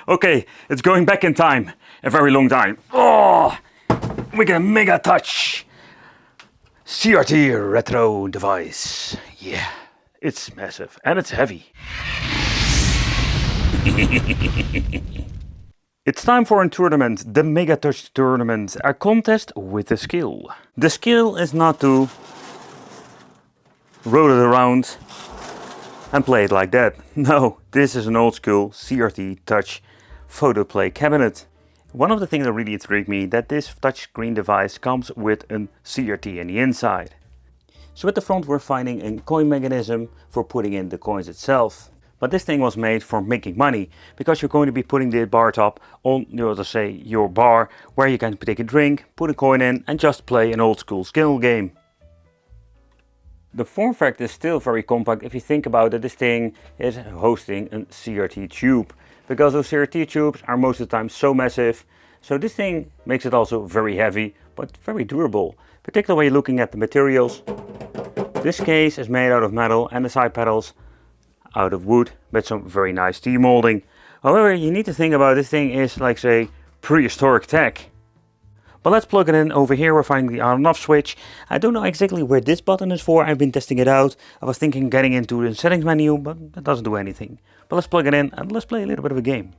Okay, it's going back in time. A very long time. Oh, we get a Megatouch CRT retro device. Yeah, it's massive and it's heavy. It's time for a tournament, the Megatouch tournament, a contest with a skill. The skill is not to roll it around and play it like that. No, this is an old school CRT touch Photoplay cabinet. One of the things that really intrigued me that this touchscreen device comes with a CRT in the inside. So at the front we're finding a coin mechanism for putting in the coins itself. But this thing was made for making money, because you're going to be putting the BARTOP on your bar, where you can take a drink, put a coin in and just play an old school skill game. The form factor is still very compact if you think about it. This thing is hosting a CRT tube, because those CRT tubes are most of the time so massive. So this thing makes it also very heavy, but very durable, particularly when you're looking at the materials. This case is made out of metal and the side panels out of wood with some very nice demolding. However, you need to think about this thing is like, say, prehistoric tech. But let's plug it in. Over here we're finding the on and off switch. I don't know exactly where this button is for. I've been testing it out. I was thinking getting into the settings menu, but that doesn't do anything. But let's plug it in and let's play a little bit of a game.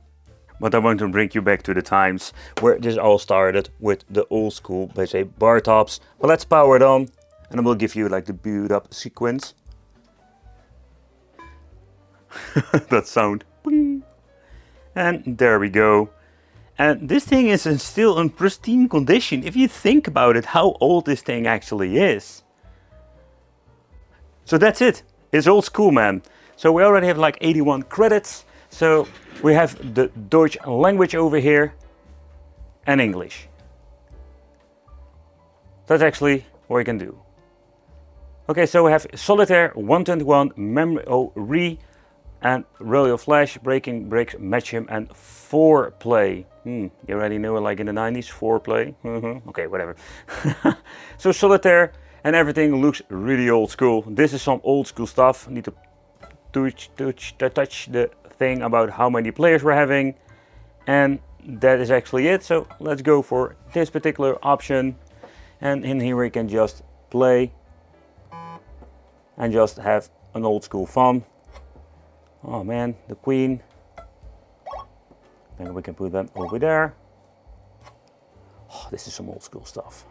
But I want to bring you back to the times where this all started with the old school, let's say, bar tops. But let's power it on and I will give you like the build up sequence. That sound. Boing. And there we go. And this thing is still in pristine condition. If you think about it, how old this thing actually is. So that's it. It's old school, man. So we already have like 81 credits. So we have the Deutsch language over here and English. That's actually what you can do. Okay, so we have Solitaire, 121, Memory, and Royal Flash, Breaking Bricks, Match Him, and Foreplay. You already knew it, like in the 90s, Foreplay. Okay, whatever. So Solitaire and everything looks really old school. This is some old school stuff. Need to touch the thing about how many players we're having. And that is actually it. So let's go for this particular option. And in here we can just play and just have an old school fun. Oh man, the queen. Then we can put them over there. Oh, this is some old school stuff.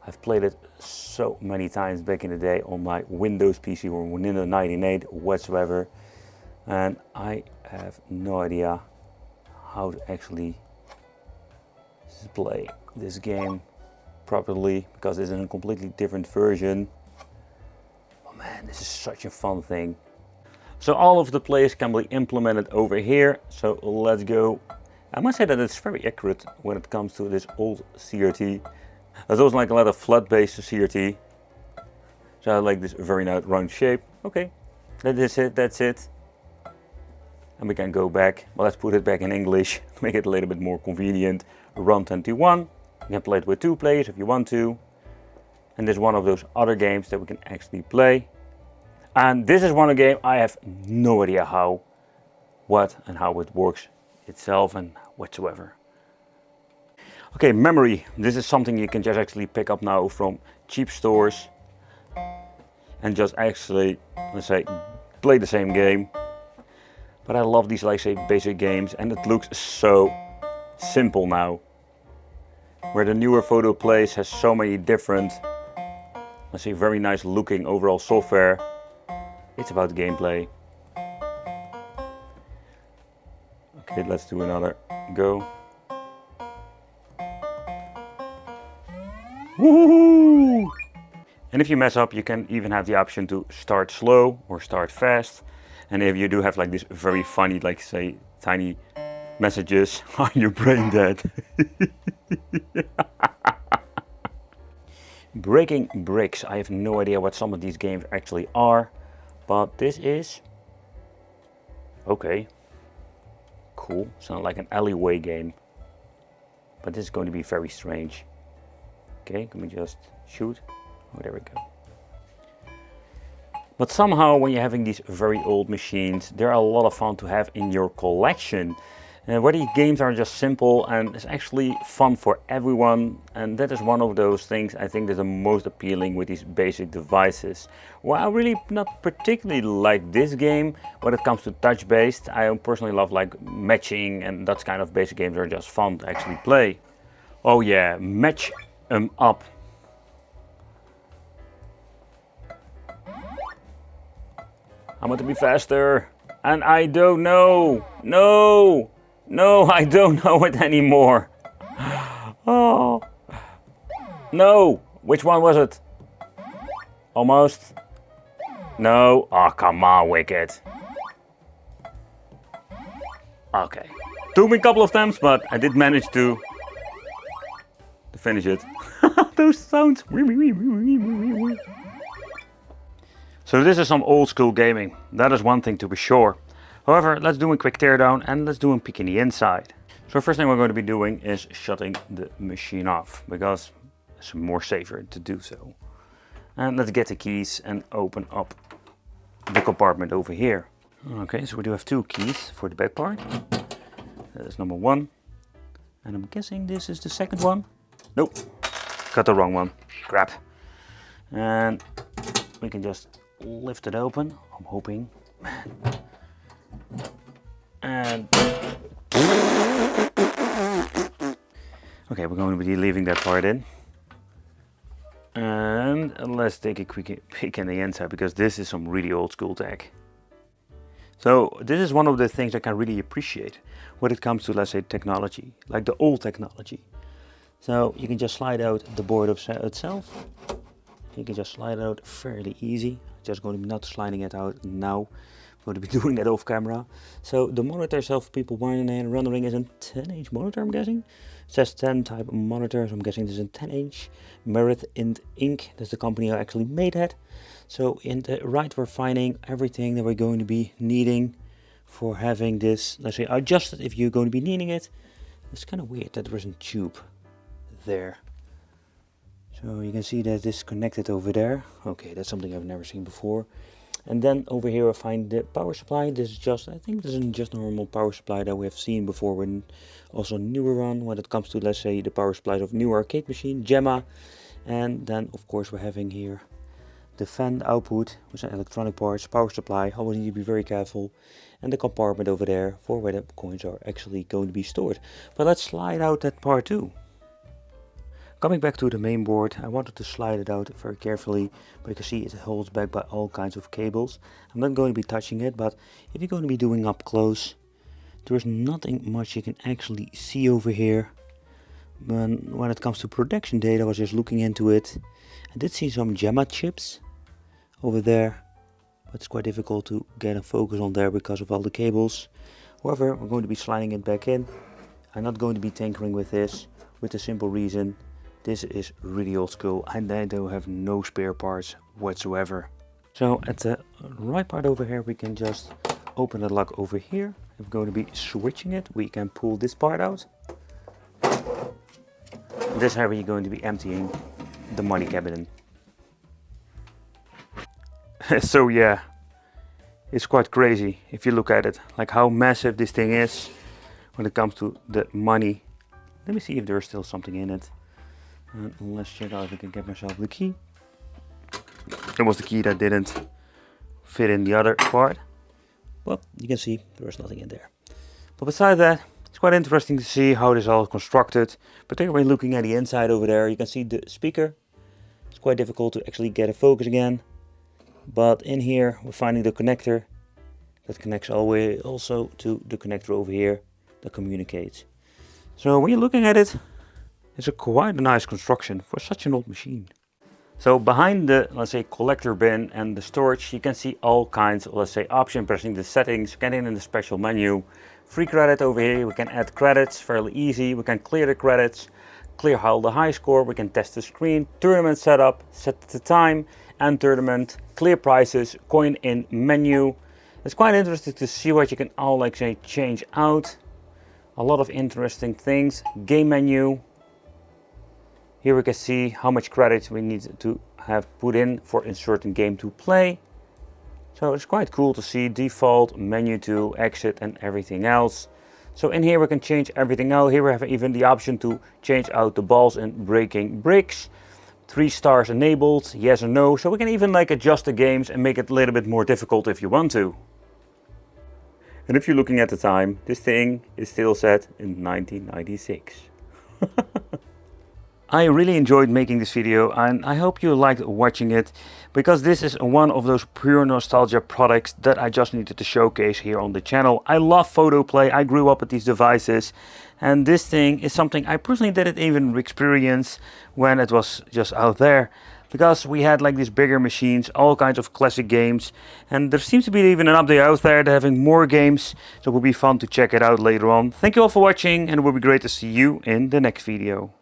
I've played it so many times back in the day on my Windows PC or Windows 98 whatsoever. And I have no idea how to actually play this game properly, because this is a completely different version. Oh man, this is such a fun thing. So all of the plays can be implemented over here. So let's go. I must say that it's very accurate when it comes to this old CRT. There's also like a lot of flat-based CRT. So I like this very nice round shape. Okay, that is it, that's it. And we can go back. Well, let's put it back in English to make it a little bit more convenient. Run 21. You can play it with 2 players if you want to. And this is one of those other games that we can actually play. And this is one game I have no idea how it works itself and whatsoever. Okay, memory. This is something you can just actually pick up now from cheap stores and just actually, let's say, play the same game. But I love these, like, say, basic games, and it looks so simple now. Where the newer Photoplays has so many different, let's say, very nice looking overall software. It's about gameplay. Okay, let's do another go. Woohoo! And if you mess up, you can even have the option to start slow or start fast. And if you do have like this very funny, like say, tiny messages, are you brain dead? Breaking Bricks. I have no idea what some of these games actually are. But this is okay, cool. Sounds like an alleyway game, but this is going to be very strange. Okay, can we just shoot? Oh, there we go. But somehow when you're having these very old machines, they're a lot of fun to have in your collection. Where these games are just simple and it's actually fun for everyone, and that is one of those things I think that's the most appealing with these basic devices. Well, I really not particularly like this game when it comes to touch based. I personally love like matching, and that kind of basic games are just fun to actually play. Oh yeah, match 'em up. I want to be faster, and I don't know. No! No, I don't know it anymore. Oh. No, which one was it? Almost. No, oh come on, Wicked. Okay. Took me a couple of times, but I did manage to finish it. Those sounds. So this is some old school gaming. That is one thing to be sure. However, let's do a quick teardown and let's do a peek in the inside. So first thing we're going to be doing is shutting the machine off, because it's more safer to do so. And let's get the keys and open up the compartment over here. Okay, so we do have two keys for the back part. That is number one. And I'm guessing this is the second one. Nope, got the wrong one. Crap. And we can just lift it open, I'm hoping. And okay, we're going to be leaving that part in. And let's take a quick peek in the inside, because this is some really old school tech. So this is one of the things I can really appreciate when it comes to, let's say, technology, like the old technology. So you can just slide out the board itself. You can just slide it out fairly easy. Just going to be not sliding it out now. I'm going to be doing that off camera. So the monitor itself, people wondering, is a 10-inch monitor, I'm guessing. It says 10 type monitor, so I'm guessing this is a 10-inch. Merit Inc. That's the company who actually made that. So in the right, we're finding everything that we're going to be needing for having this, let's say, adjusted if you're going to be needing it. It's kind of weird that there isn't a tube there. So you can see that it's connected over there. Okay, that's something I've never seen before. And then over here I find the power supply. This is just, I think this is just normal power supply that we have seen before, when also newer one when it comes to, let's say, the power supply of new arcade machine, Gemma. And then of course we're having here the fan output with some electronic parts, power supply, always need to be very careful. And the compartment over there for where the coins are actually going to be stored. But let's slide out that part too. Coming back to the main board, I wanted to slide it out very carefully, but you can see it holds back by all kinds of cables. I'm not going to be touching it, but if you're going to be doing up close, there's nothing much you can actually see over here. When it comes to production data, I was just looking into it. I did see some Gemma chips over there, but it's quite difficult to get a focus on there because of all the cables. However, we're going to be sliding it back in. I'm not going to be tinkering with this, with the simple reason this is really old school and I do have no spare parts whatsoever. So at the right part over here, we can just open the lock over here. If we're going to be switching it, we can pull this part out. This is how we're going to be emptying the money cabinet. So yeah, it's quite crazy if you look at it, like how massive this thing is when it comes to the money. Let me see if there's still something in it. And let's check out if I can get myself the key. It was the key that didn't fit in the other part. Well, you can see there was nothing in there. But besides that, it's quite interesting to see how this all is constructed. Particularly looking at the inside over there, you can see the speaker. It's quite difficult to actually get a focus again. But in here, we're finding the connector that connects all the way also to the connector over here that communicates. So when you're looking at it, it's quite a nice construction for such an old machine. So behind the, let's say, collector bin and the storage, you can see all kinds of, let's say, options. Pressing the settings, getting in the special menu. Free credit over here, we can add credits, fairly easy. We can clear the credits, clear all the high score, we can test the screen, tournament setup, set the time and tournament, clear prices, coin in menu. It's quite interesting to see what you can all, like, say, change out. A lot of interesting things. Game menu. Here we can see how much credits we need to have put in for a certain game to play. So it's quite cool to see default, menu to exit and everything else. So in here we can change everything out. Here we have even the option to change out the balls and breaking bricks. 3 stars enabled, yes or no. So we can even like adjust the games and make it a little bit more difficult if you want to. And if you're looking at the time, this thing is still set in 1996. I really enjoyed making this video and I hope you liked watching it, because this is one of those pure nostalgia products that I just needed to showcase here on the channel. I love Photoplay, I grew up with these devices, and this thing is something I personally didn't even experience when it was just out there. Because we had like these bigger machines, all kinds of classic games, and there seems to be even an update out there that having more games, so it will be fun to check it out later on. Thank you all for watching, and it will be great to see you in the next video.